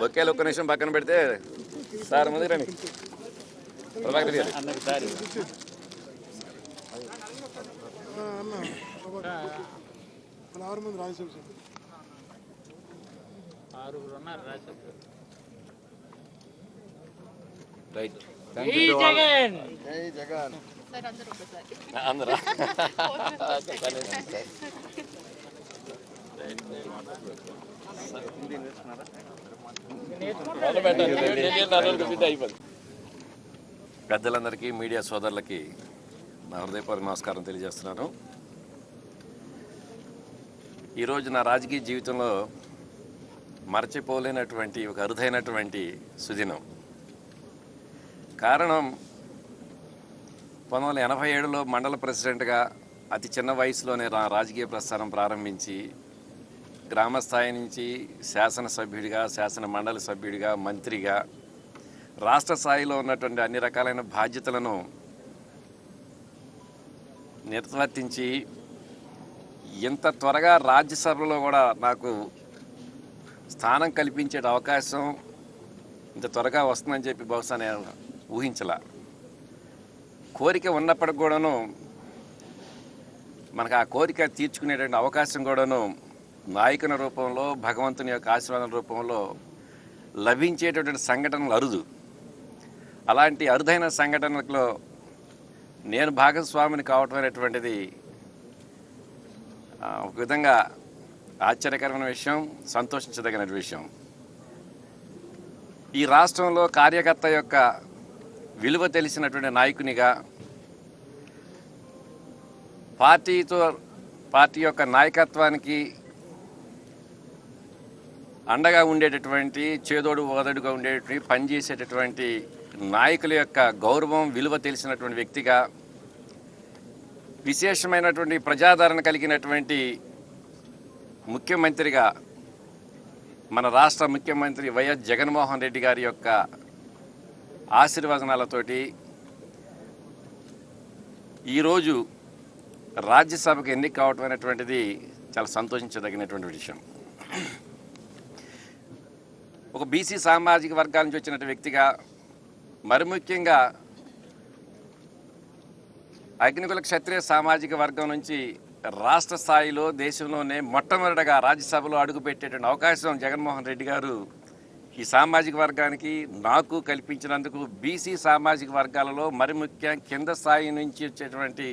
బొక్కేలు ఒక్క నిమిషం పక్కన పెడితే సార్ ముందు రండి. ప్రభాకర్ గారు రైట్. అందరా పెద్దలందరికీ మీడియా సోదరులకి నా హృదయపూర్వక నమస్కారం తెలియజేస్తున్నాను. ఈరోజు నా రాజకీయ జీవితంలో మరచిపోలేనటువంటి ఒక అరుదైనటువంటి సుదినం. కారణం 1987లో మండల ప్రెసిడెంట్గా అతి చిన్న వయసులోనే రాజకీయ ప్రస్థానం ప్రారంభించి గ్రామ స్థాయి నుంచి శాసనసభ్యుడిగా, శాసన మండలి సభ్యుడిగా, మంత్రిగా, రాష్ట్ర స్థాయిలో ఉన్నటువంటి అన్ని రకాలైన బాధ్యతలను నిర్వర్తించి ఇంత త్వరగా రాజ్యసభలో కూడా నాకు స్థానం కల్పించే అవకాశం ఇంత త్వరగా వస్తుందని చెప్పి బహుశా నేను ఊహించలా. కోరిక ఉన్నప్పటికి కూడాను మనకు ఆ కోరిక తీర్చుకునేటువంటి అవకాశం కూడాను నాయకుని రూపంలో, భగవంతుని యొక్క ఆశీర్వాదం రూపంలో లభించేటటువంటి సంఘటనలు అరుదు. అలాంటి అరుదైన సంఘటనలో నేను భాగస్వామిని కావటం అనేటువంటిది ఒక విధంగా ఆశ్చర్యకరమైన విషయం, సంతోషించదగిన విషయం. ఈ రాష్ట్రంలో కార్యకర్త యొక్క విలువ తెలిసినటువంటి నాయకునిగా, పార్టీ యొక్క నాయకత్వానికి అండగా ఉండేటటువంటి, చేదోడు ఓదడుగా ఉండేటటువంటి, పనిచేసేటటువంటి నాయకుల యొక్క గౌరవం, విలువ తెలిసినటువంటి వ్యక్తిగా, విశేషమైనటువంటి ప్రజాదరణ కలిగినటువంటి ముఖ్యమంత్రిగా మన రాష్ట్ర ముఖ్యమంత్రి వైఎస్ జగన్మోహన్ రెడ్డి గారి యొక్క ఆశీర్వచనాలతోటి ఈరోజు రాజ్యసభకు ఎన్నిక కావటం అనేటువంటిది చాలా సంతోషించదగినటువంటి విషయం. ఒక బీసీ సామాజిక వర్గాల నుంచి వచ్చినటువంటి వ్యక్తిగా, మరి ముఖ్యంగా అగ్నికుల క్షత్రియ సామాజిక వర్గం నుంచి రాష్ట్ర స్థాయిలో దేశంలోనే మొట్టమొదటిగా రాజ్యసభలో అడుగుపెట్టేటువంటి అవకాశం జగన్మోహన్ రెడ్డి గారు ఈ సామాజిక వర్గానికి నాకు కల్పించినందుకు, బీసీ సామాజిక వర్గాలలో మరి ముఖ్యంగా కింద స్థాయి నుంచి వచ్చేటువంటి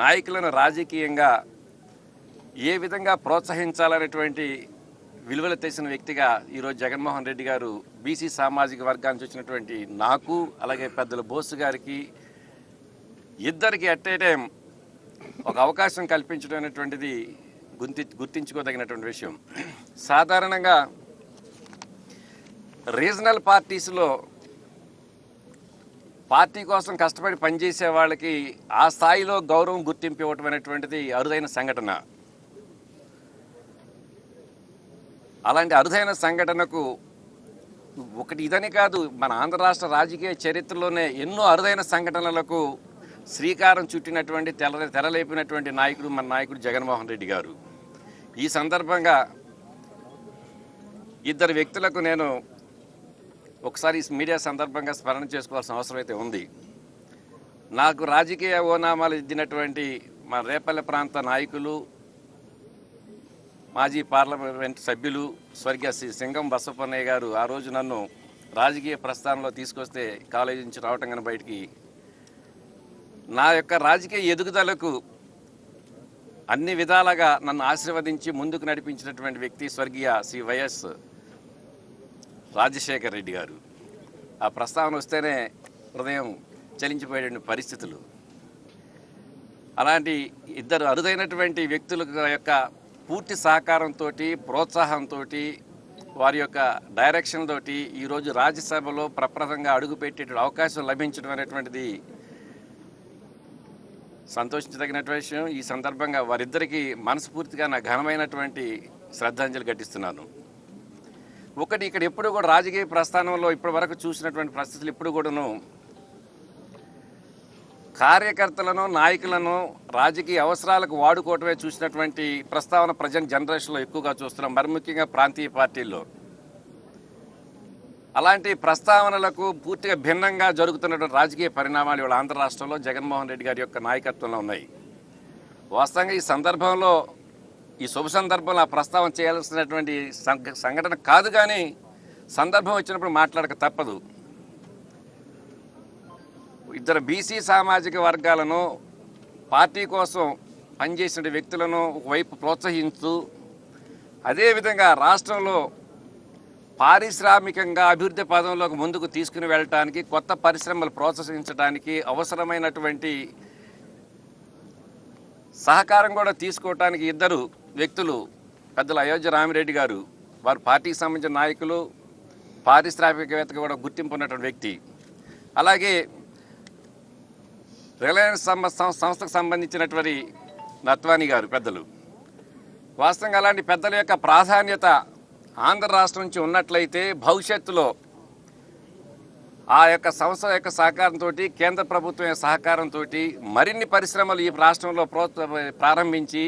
నాయకులను రాజకీయంగా ఏ విధంగా ప్రోత్సహించాలనేటువంటి విలువలు తెసిన వ్యక్తిగా ఈరోజు జగన్మోహన్ రెడ్డి గారు బీసీ సామాజిక వర్గానికి వచ్చినటువంటి నాకు, అలాగే పెద్దల బోసు గారికి ఇద్దరికి అట్ ఏ టైం ఒక అవకాశం కల్పించడం అనేటువంటిది గుర్తించుకోదగినటువంటి విషయం. సాధారణంగా రీజనల్ పార్టీస్లో పార్టీ కోసం కష్టపడి పనిచేసే వాళ్ళకి ఆ స్థాయిలో గౌరవం, గుర్తింపు ఇవ్వటం అనేటువంటిది అరుదైన సంఘటన. అలాంటి అరుదైన సంఘటనకు ఒకటి ఇదని కాదు, మన ఆంధ్ర రాష్ట్ర రాజకీయ చరిత్రలోనే ఎన్నో అరుదైన సంఘటనలకు శ్రీకారం చుట్టినటువంటి, తెరలేపినటువంటి నాయకుడు మన నాయకుడు జగన్మోహన్ రెడ్డి గారు. ఈ సందర్భంగా ఇద్దరు వ్యక్తులకు నేను ఒకసారి మీడియా సందర్భంగా స్మరణ చేసుకోవాల్సిన అవసరం అయితే ఉంది. నాకు రాజకీయ ఓనామాలు ఇచ్చినటువంటి మన రేపల్లె ప్రాంత నాయకులు, మాజీ పార్లమెంట్ సభ్యులు స్వర్గీయ శ్రీ సింగం బసవపన్నయ్య గారు ఆ రోజు నన్ను రాజకీయ ప్రస్థానంలో తీసుకొస్తే కాలేజీ నుంచి రావటం కానీ బయటికి నా యొక్క రాజకీయ ఎదుగుదలకు అన్ని విధాలుగా నన్ను ఆశీర్వదించి ముందుకు నడిపించినటువంటి వ్యక్తి స్వర్గీయ శ్రీ వైఎస్ రాజశేఖర్ రెడ్డి గారు. ఆ ప్రస్తావన వస్తేనే హృదయం చలించిపోయేటువంటి పరిస్థితులు. అలాంటి ఇద్దరు అరుదైనటువంటి వ్యక్తుల యొక్క పూర్తి సహకారంతో, ప్రోత్సాహంతో, వారి యొక్క డైరెక్షన్ తోటి ఈరోజు రాజ్యసభలో ప్రప్రథంగా అడుగుపెట్టే అవకాశం లభించడం అనేటువంటిది సంతోషించదగినటువంటి విషయం. ఈ సందర్భంగా వారిద్దరికీ మనస్ఫూర్తిగా నా ఘనమైనటువంటి శ్రద్ధాంజలి ఘటిస్తున్నాను. ఒకటి, ఇక్కడ ఎప్పుడు కూడా రాజకీయ ప్రస్థానంలో ఇప్పటి వరకు చూసినటువంటి పరిస్థితులు ఎప్పుడు కూడాను కార్యకర్తలను నాయకులను రాజకీయ అవసరాలకు వాడుకోవటమే చూసినటువంటి ప్రస్తావన ప్రజెంట్ జనరేషన్లో ఎక్కువగా చూస్తున్నాం, మరి ముఖ్యంగా ప్రాంతీయ పార్టీల్లో. అలాంటి ప్రస్తావనలకు పూర్తిగా భిన్నంగా జరుగుతున్నటువంటి రాజకీయ పరిణామాలు ఇవాళ ఆంధ్ర రాష్ట్రంలో జగన్మోహన్ రెడ్డి గారి యొక్క నాయకత్వంలో ఉన్నాయి. వాస్తవంగా ఈ సందర్భంలో, ఈ శుభ సందర్భంలో ఆ ప్రస్తావన చేయాల్సినటువంటి సంఘటన కాదు, కానీ సందర్భం వచ్చినప్పుడు మాట్లాడక తప్పదు. ఇద్దరు బీసీ సామాజిక వర్గాలను పార్టీ కోసం పనిచేసిన వ్యక్తులను ఒకవైపు ప్రోత్సహిస్తూ, అదేవిధంగా రాష్ట్రంలో పారిశ్రామికంగా అభివృద్ధి పదంలోకి ముందుకు తీసుకుని వెళ్ళటానికి, కొత్త పరిశ్రమలు ప్రోత్సహించడానికి అవసరమైనటువంటి సహకారం కూడా తీసుకోవటానికి ఇద్దరు వ్యక్తులు, పెద్దలు అయోధ్య రామిరెడ్డి గారు, వారు పార్టీకి సంబంధించిన నాయకులు, పారిశ్రామికవేత్తగా కూడా గుర్తింపు ఉన్నటువంటి వ్యక్తి. అలాగే రిలయన్స్ సంస్థకు సంబంధించినటువంటి నత్వాని గారు పెద్దలు. వాస్తవంగా అలాంటి పెద్దల యొక్క ప్రాధాన్యత ఆంధ్ర రాష్ట్రం నుంచి ఉన్నట్లయితే భవిష్యత్తులో ఆ యొక్క సంస్థ యొక్క సహకారంతో, కేంద్ర ప్రభుత్వం యొక్క సహకారంతో మరిన్ని పరిశ్రమలు ఈ రాష్ట్రంలో ప్రారంభించి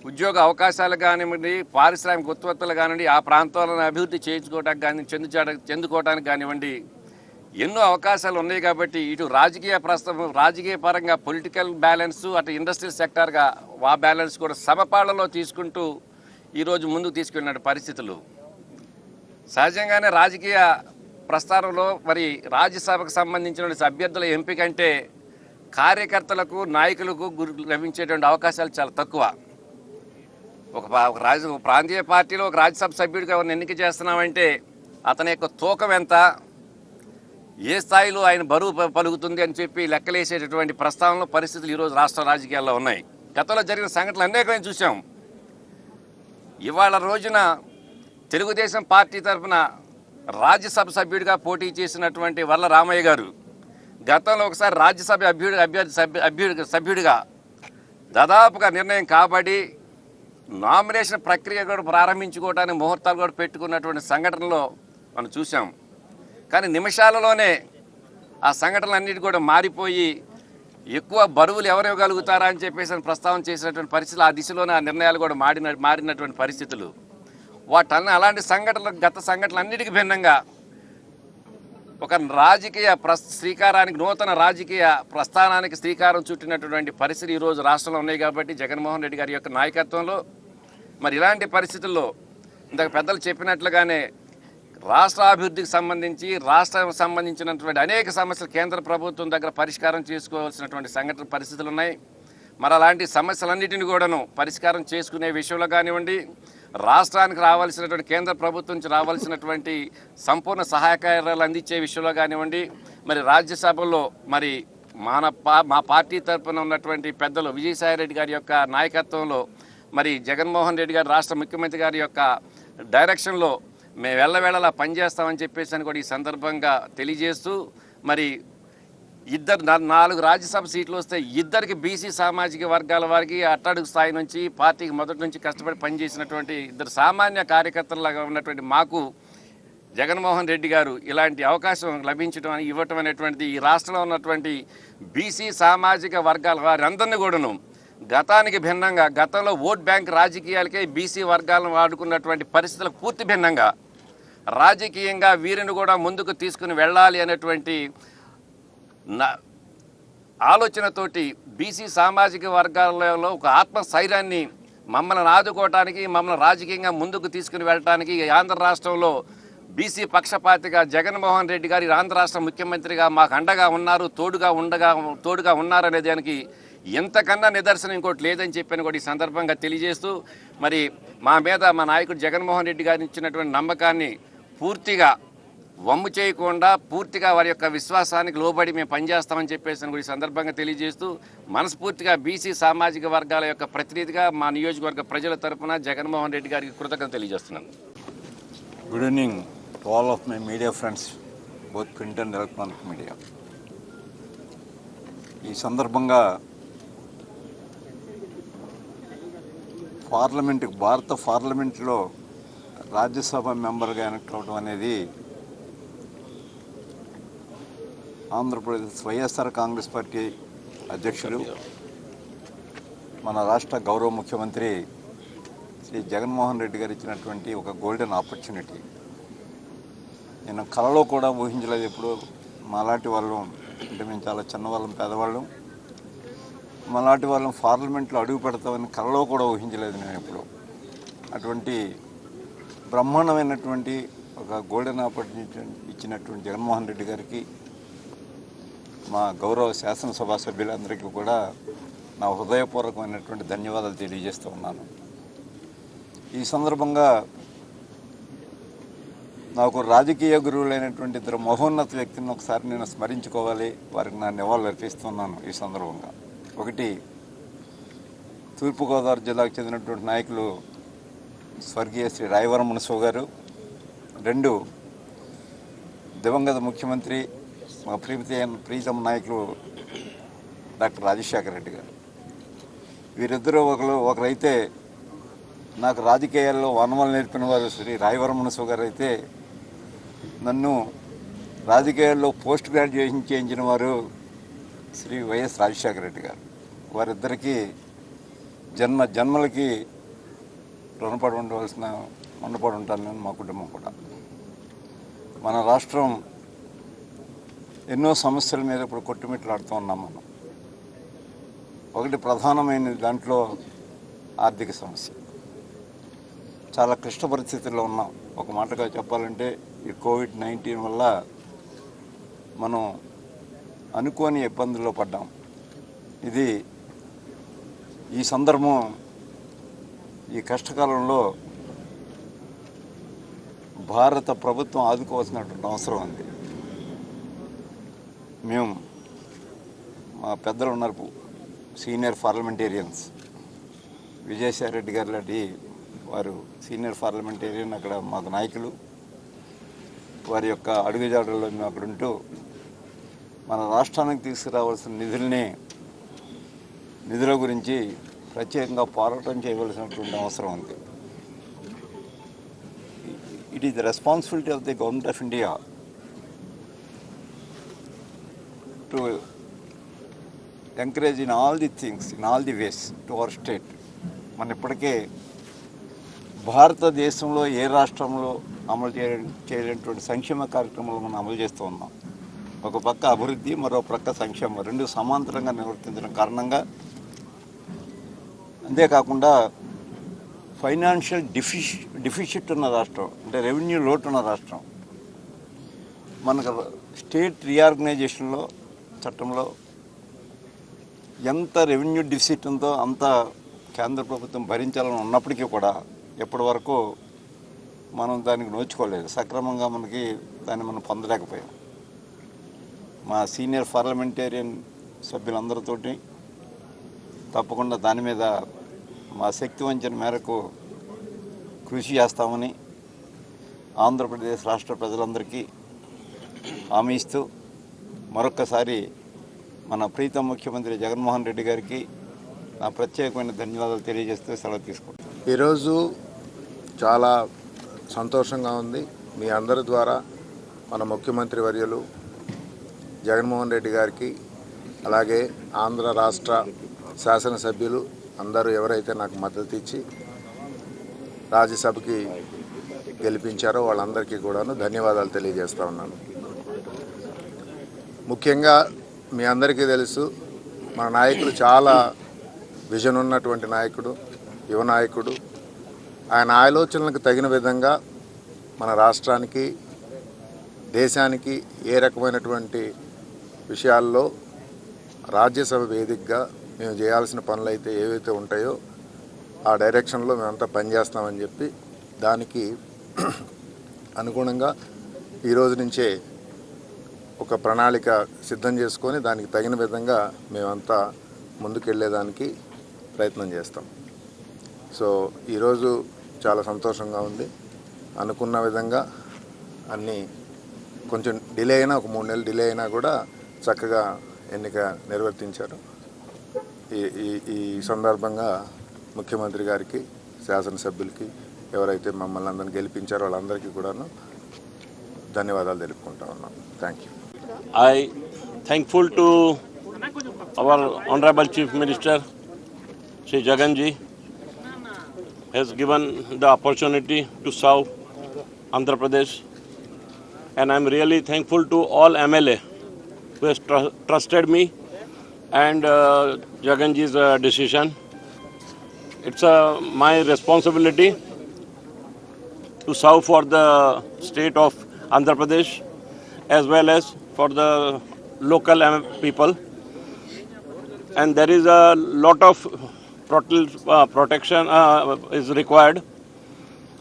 ఉద్యోగ అవకాశాలు కానివ్వండి, పారిశ్రామిక ఉత్పత్తులు కానివ్వండి, ఆ ప్రాంతాలను అభివృద్ధి చేయించుకోవడానికి కానీ చెందుకోవడానికి కానివ్వండి, ఎన్నో అవకాశాలు ఉన్నాయి. కాబట్టి ఇటు రాజకీయ పరంగా పొలిటికల్ బ్యాలెన్స్, అటు ఇండస్ట్రియల్ సెక్టార్గా ఆ బ్యాలెన్స్ కూడా సమపాళ్లలో తీసుకుంటూ ఈరోజు ముందుకు తీసుకెళ్ళిన పరిస్థితులు. సహజంగానే రాజకీయ ప్రస్థానంలో మరి రాజ్యసభకు సంబంధించిన అభ్యర్థుల ఎంపిక అంటే కార్యకర్తలకు, నాయకులకు లభించేటువంటి అవకాశాలు చాలా తక్కువ. ఒక ప్రాంతీయ పార్టీలో ఒక రాజ్యసభ సభ్యుడిగా ఎవరిని ఎన్నిక చేస్తున్నామంటే అతని యొక్క తూకం ఎంత, ఏ స్థాయిలో ఆయన బరువు పలుకుతుంది అని చెప్పి లెక్కలేసేటటువంటి ప్రస్తావనలో పరిస్థితులు ఈరోజు రాష్ట్ర రాజకీయాల్లో ఉన్నాయి. గతంలో జరిగిన సంఘటనలు అనేకమైన చూసాం. ఇవాళ రోజున తెలుగుదేశం పార్టీ తరఫున రాజ్యసభ సభ్యుడిగా పోటీ చేసినటువంటి వర్ల రామయ్య గారు గతంలో ఒకసారి రాజ్యసభ సభ్యుడిగా దాదాపుగా నిర్ణయం కాబడి నామినేషన్ ప్రక్రియ కూడా ప్రారంభించుకోవడానికి ముహూర్తాలు కూడా పెట్టుకున్నటువంటి సంఘటనలో మనం చూసాం. కానీ నిమిషాలలోనే ఆ సంఘటనలన్నిటి కూడా మారిపోయి ఎక్కువ బరువులు ఎవరు ఇవ్వగలుగుతారా అని చెప్పేసి ప్రస్తావన చేసినటువంటి పరిస్థితులు, ఆ దిశలోనే ఆ నిర్ణయాలు కూడా మారినటువంటి పరిస్థితులు. అలాంటి సంఘటనలు, గత సంఘటనలు అన్నిటికీ భిన్నంగా ఒక రాజకీయ శ్రీకారానికి, నూతన రాజకీయ ప్రస్థానానికి శ్రీకారం చుట్టినటువంటి పరిస్థితులు ఈరోజు రాష్ట్రంలో ఉన్నాయి. కాబట్టి జగన్మోహన్ రెడ్డి గారి యొక్క నాయకత్వంలో మరి ఇలాంటి పరిస్థితుల్లో ఇంతకు పెద్దలు చెప్పినట్లుగానే రాష్ట్ర అభివృద్ధికి సంబంధించి, రాష్ట్రానికి సంబంధించినటువంటి అనేక సమస్యలు కేంద్ర ప్రభుత్వం దగ్గర పరిష్కారం చేసుకోవాల్సినటువంటి పరిస్థితులు ఉన్నాయి. మరి అలాంటి సమస్యలన్నిటిని కూడాను పరిష్కారం చేసుకునే విషయంలో కానివ్వండి, రాష్ట్రానికి రావాల్సినటువంటి, కేంద్ర ప్రభుత్వం నుంచి రావాల్సినటువంటి సంపూర్ణ సహాయకార్యాలు అందించే విషయంలో కానివ్వండి, మరి రాజ్యసభలో మరి మా పార్టీ తరఫున ఉన్నటువంటి పెద్దలు విజయసాయిరెడ్డి గారి యొక్క నాయకత్వంలో మరి జగన్మోహన్ రెడ్డి గారు రాష్ట్ర ముఖ్యమంత్రి గారి యొక్క డైరెక్షన్లో మేము వెళ్ళవేళలా పనిచేస్తామని చెప్పేసి అని కూడా ఈ సందర్భంగా తెలియజేస్తూ, మరి 4 రాజ్యసభ సీట్లు వస్తే ఇద్దరికి బీసీ సామాజిక వర్గాల వారికి అట్టడుగు స్థాయి నుంచి పార్టీకి మొదటి నుంచి కష్టపడి పనిచేసినటువంటి ఇద్దరు సామాన్య కార్యకర్తలాగా ఉన్నటువంటి మాకు జగన్మోహన్ రెడ్డి గారు ఇలాంటి అవకాశం ఇవ్వటం అనేటువంటిది ఈ రాష్ట్రంలో ఉన్నటువంటి బీసీ సామాజిక వర్గాల వారందరినీ కూడాను గతానికి భిన్నంగా, గతంలో ఓట్ బ్యాంక్ రాజకీయాలకే బీసీ వర్గాలను వాడుకున్నటువంటి పరిస్థితులకు పూర్తి భిన్నంగా రాజకీయంగా వీరిని కూడా ముందుకు తీసుకుని వెళ్ళాలి అనేటువంటి ఆలోచనతోటి బీసీ సామాజిక వర్గాలలో ఒక ఆత్మస్థైర్యాన్ని మమ్మల్ని ఆదుకోవటానికి, మమ్మల్ని రాజకీయంగా ముందుకు తీసుకుని వెళ్ళటానికి ఆంధ్ర రాష్ట్రంలో బీసీ పక్షపాతిగా జగన్మోహన్ రెడ్డి గారి ఆంధ్ర రాష్ట్ర ముఖ్యమంత్రిగా మాకు అండగా ఉన్నారు, తోడుగా ఉన్నారనే దానికి ఎంతకన్నా నిదర్శనం ఇంకోటి లేదని చెప్పని కూడా ఈ సందర్భంగా తెలియజేస్తూ, మరి మా మీద మా నాయకుడు జగన్మోహన్ రెడ్డి గారిని ఇచ్చినటువంటి నమ్మకాన్ని పూర్తిగా వమ్ము చేయకుండా పూర్తిగా వారి యొక్క విశ్వాసానికి లోబడి మేము పనిచేస్తామని చెప్పేసి కూడా ఈ సందర్భంగా తెలియజేస్తూ, మనస్ఫూర్తిగా బీసీ సామాజిక వర్గాల యొక్క ప్రతినిధిగా మా నియోజకవర్గ ప్రజల తరఫున జగన్మోహన్ రెడ్డి గారికి కృతజ్ఞతలు తెలియజేస్తున్నాను. Good evening to all of my media friends, both print and electronic media. ఈ సందర్భంగా భారత పార్లమెంట్లో రాజ్యసభ మెంబర్గా ఎన్నిక అవడం అనేది ఆంధ్రప్రదేశ్ వైఎస్ఆర్ కాంగ్రెస్ పార్టీ అధ్యక్షులు, మన రాష్ట్ర గౌరవ ముఖ్యమంత్రి శ్రీ జగన్మోహన్ రెడ్డి గారు ఇచ్చినటువంటి ఒక గోల్డెన్ ఆపర్చునిటీ. నేను కలలో కూడా ఊహించలేదు. ఎప్పుడు మాలాంటి వాళ్ళం, అంటే మేము చాలా చిన్నవాళ్ళం, పేదవాళ్ళం, మాలాంటి వాళ్ళం పార్లమెంట్లో అడుగు పెడతామని కలలో కూడా ఊహించలేదు నేను ఎప్పుడు. అటువంటి బ్రహ్మాండమైనటువంటి ఒక గోల్డెన్ ఆపర్చునిటీ ఇచ్చినటువంటి జగన్మోహన్ రెడ్డి గారికి, మా గౌరవ శాసనసభ సభ్యులందరికీ కూడా నా హృదయపూర్వకమైనటువంటి ధన్యవాదాలు తెలియజేస్తూ ఉన్నాను. ఈ సందర్భంగా నాకు రాజకీయ గురువులైనటువంటి ఇద్దరు మహోన్నత వ్యక్తిని ఒకసారి నేను స్మరించుకోవాలి, వారికి నా నివాళులు అర్పిస్తున్నాను ఈ సందర్భంగా. ఒకటి, తూర్పుగోదావరి జిల్లాకు చెందినటువంటి నాయకులు స్వర్గీయ శ్రీ రాయవరం మునసబు గారు. రెండు, దివంగత ముఖ్యమంత్రి మా ప్రీతమ నాయకులు డాక్టర్ రాజశేఖర రెడ్డి గారు. వీరిద్దరూ ఒకరైతే నాకు రాజకీయాల్లో వనమలు నేర్పిన వారు శ్రీ రాయవరం మునసబు గారు అయితే, నన్ను రాజకీయాల్లో పోస్ట్ గ్రాడ్యుయేషన్ చేయించిన వారు శ్రీ వైఎస్ రాజశేఖర రెడ్డి గారు. వారిద్దరికీ జన్మలకి రుణపడి ఉంటాను నేను, మా కుటుంబం కూడా. మన రాష్ట్రం ఎన్నో సమస్యల మీద ఇప్పుడు కొట్టుమిట్లాడుతూ ఉన్నాం మనం. ఒకటి ప్రధానమైన దాంట్లో ఆర్థిక సమస్య. చాలా క్లిష్ట పరిస్థితుల్లో ఉన్నాం. ఒక మాటగా చెప్పాలంటే ఈ కోవిడ్-19 వల్ల మనం అనుకోని ఇబ్బందుల్లో పడ్డాం. ఇది ఈ సందర్భం, ఈ కష్టకాలంలో భారత ప్రభుత్వం ఆదుకోవాల్సినటువంటి అవసరం ఉంది. మేము, మా పెద్దలు ఉన్నారు, సీనియర్ పార్లమెంటేరియన్స్, విజయసాయి రెడ్డి గారు లాంటి వారు సీనియర్ పార్లమెంటేరియన్, అక్కడ మాకు నాయకులు. వారి యొక్క అడుగుజాడల్లో మేము అక్కడ ఉంటూ మన రాష్ట్రానికి తీసుకురావాల్సిన నిధుల గురించి ప్రత్యేకంగా పోరాటం చేయవలసినటువంటి అవసరం ఉంది. It is the responsibility of the government of India to encourage in all the things, in all the ways to our state. మన ఇప్పటికే భారతదేశంలో ఏ రాష్ట్రంలో అమలు చేయలేనటువంటి సంక్షేమ కార్యక్రమాలు మనం అమలు చేస్తూ ఉన్నాం. ఒక పక్క అభివృద్ధి, మరో పక్క సంక్షేమం, రెండు సమాంతరంగా నిర్వర్తించడం కారణంగా, అంతేకాకుండా ఫైనాన్షియల్ డిఫిషిట్ ఉన్న రాష్ట్రం, అంటే రెవెన్యూ లోటు ఉన్న రాష్ట్రం. మనకు స్టేట్ రీఆర్గనైజేషన్లో చట్టంలో ఎంత రెవెన్యూ డిఫిసిట్ ఉందో అంత కేంద్ర ప్రభుత్వం భరించాలని ఉన్నప్పటికీ కూడా ఎప్పటి వరకు మనం దానికి నోచుకోలేదు. సక్రమంగా దాన్ని మనం పొందలేకపోయాం. మా సీనియర్ పార్లమెంటేరియన్ సభ్యులందరితోటి తప్పకుండా దాని మీద మా శక్తి వంచన మేరకు కృషి చేస్తామని ఆంధ్రప్రదేశ్ రాష్ట్ర ప్రజలందరికీ హామీ ఇస్తూ, మరొక్కసారి మన ప్రీతం ముఖ్యమంత్రి జగన్మోహన్ రెడ్డి గారికి నా ప్రత్యేకమైన ధన్యవాదాలు తెలియజేస్తూ సెలవు తీసుకుంటాను. ఈరోజు చాలా సంతోషంగా ఉంది. మీ అందరి ద్వారా మన ముఖ్యమంత్రి వర్యులు జగన్మోహన్ రెడ్డి గారికి, అలాగే ఆంధ్ర రాష్ట్ర శాసనసభ్యులు అందరూ ఎవరైతే నాకు మద్దతు ఇచ్చి రాజ్యసభకి గెలిపించారో వాళ్ళందరికీ కూడాను ధన్యవాదాలు తెలియజేస్తూ ఉన్నాను. ముఖ్యంగా మీ అందరికీ తెలుసు, మన నాయకుడు చాలా విజన్ ఉన్నటువంటి నాయకుడు, యువ నాయకుడు. ఆయన ఆలోచనలకు తగిన విధంగా మన రాష్ట్రానికి, దేశానికి ఏ రకమైనటువంటి విషయాల్లో రాజ్యసభ వేదికగా మేము చేయాల్సిన పనులు అయితే ఏవైతే ఉంటాయో ఆ డైరెక్షన్లో మేమంతా పనిచేస్తామని చెప్పి, దానికి అనుగుణంగా ఈరోజు నుంచే ఒక ప్రణాళిక సిద్ధం చేసుకొని దానికి తగిన విధంగా మేమంతా ముందుకెళ్ళేదానికి ప్రయత్నం చేస్తాం. సో ఈరోజు చాలా సంతోషంగా ఉంది. అనుకున్న విధంగా అన్నీ కొంచెం డిలే అయినా, ఒక 3 నెలలు డిలే అయినా కూడా చక్కగా ఎన్నిక నిర్వర్తించారు. ఈ సందర్భంగా ముఖ్యమంత్రి గారికి, శాసనసభ్యులకి, ఎవరైతే మమ్మల్ని అందరిని గెలిపించారో వాళ్ళందరికీ కూడాను ధన్యవాదాలు తెలుపుకుంటా ఉన్నాం. Thank you. I thankful to our Honorable Chief Minister, Shri Jagan ji, has given the opportunity to serve Andhra Pradesh. And I'm really thankful to all MLA who has trusted me and Jagan ji's decision. It's my responsibility to serve for the state of Andhra Pradesh as well as for the local people. And there is a lot of protection is required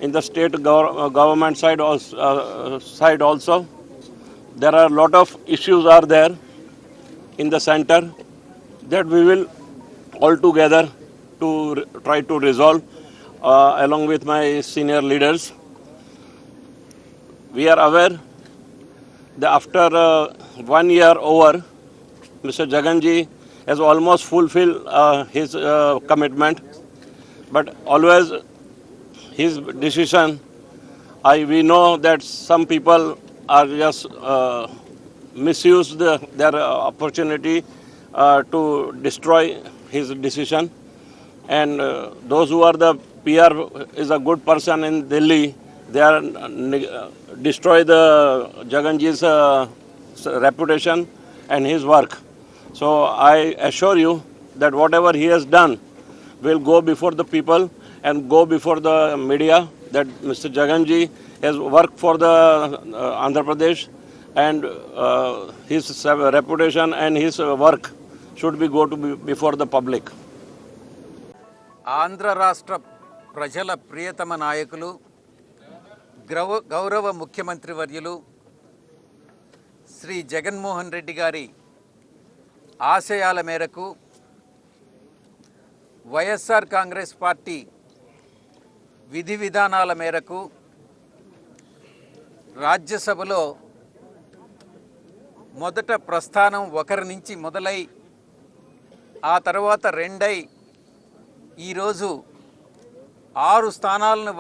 in the state government side also. There are a lot of issues are there in the center that we will all together to try to resolve along with my senior leaders. We are aware that after 1 year over, Mr. Jagan ji has almost fulfilled his commitment, but always his decision, we know that some people are just misuse their opportunity to destroy his decision. And those who are the PR is a good person in Delhi, they are destroy the Jaganji's reputation and his work. So I assure you that whatever he has done will go before the people and go before the media, that Mr. Jaganji has worked for the Andhra Pradesh, and his reputation and his work should be go to before the public. Andhra రాష్ట్ర ప్రజల ప్రియతమ నాయకులు గౌరవ ముఖ్యమంత్రి వర్యులు శ్రీ జగన్మోహన్ రెడ్డి గారి ఆశయాల మేరకు YSR Congress party విధి విధానాల మేరకు రాజ్యసభలో మొదట ప్రస్థానం ఒకరి నుంచి మొదలై ఆ తర్వాత రెండై ఈరోజు 6 స్థానాలను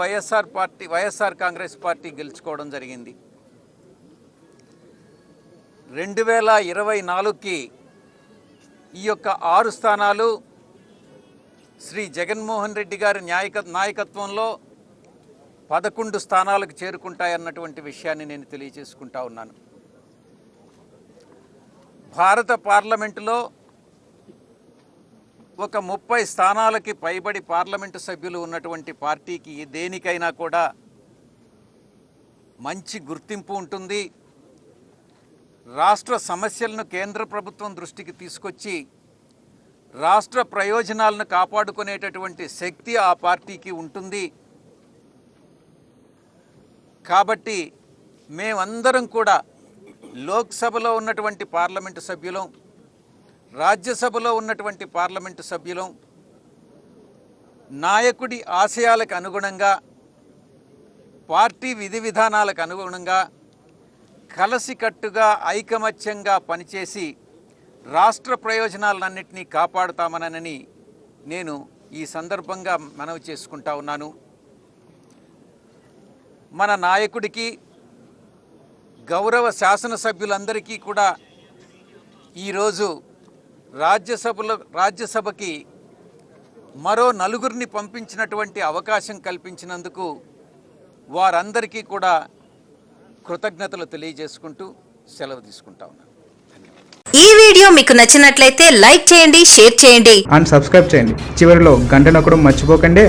వైఎస్ఆర్ కాంగ్రెస్ పార్టీ గెలుచుకోవడం జరిగింది. 2024కి ఈ యొక్క 6 స్థానాలు శ్రీ జగన్మోహన్ రెడ్డి గారి నాయకత్వంలో 11 స్థానాలకు చేరుకుంటాయన్నటువంటి విషయాన్ని నేను తెలియజేసుకుంటా ఉన్నాను. భారత పార్లమెంటులో ఒక 30 స్థానాలకి పైబడి పార్లమెంటు సభ్యులు ఉన్నటువంటి పార్టీకి దేనికైనా కూడా మంచి గుర్తింపు ఉంటుంది. రాష్ట్ర సమస్యలను కేంద్ర ప్రభుత్వం దృష్టికి తీసుకొచ్చి రాష్ట్ర ప్రయోజనాలను కాపాడుకునేటటువంటి శక్తి ఆ పార్టీకి ఉంటుంది. కాబట్టి మేమందరం కూడా లోక్సభలో ఉన్నటువంటి పార్లమెంటు సభ్యులం, రాజ్యసభలో ఉన్నటువంటి పార్లమెంటు సభ్యులం నాయకుడి ఆశయాలకు అనుగుణంగా, పార్టీ విధి విధానాలకు అనుగుణంగా కలసికట్టుగా ఐకమత్యంగా పనిచేసి రాష్ట్ర ప్రయోజనాలన్నింటినీ కాపాడుతామనని నేను ఈ సందర్భంగా మనవి చేసుకుంటా ఉన్నాను. మన నాయకుడికి, గౌరవ శాసనసభ్యులందరికీ కూడా ఈరోజు రాజ్యసభకి మరో 4 పంపించినటువంటి అవకాశం కల్పించినందుకు వారందరికీ కూడా కృతజ్ఞతలు తెలియజేసుకుంటూ సెలవు తీసుకుంటా ఉన్నాను. ఈ వీడియో మీకు నచ్చినట్లయితే లైక్ చేయండి, షేర్ చేయండి అండ్ సబ్స్క్రైబ్ చేయండి. చివరిలో గంట నొక్కడం మర్చిపోకండి.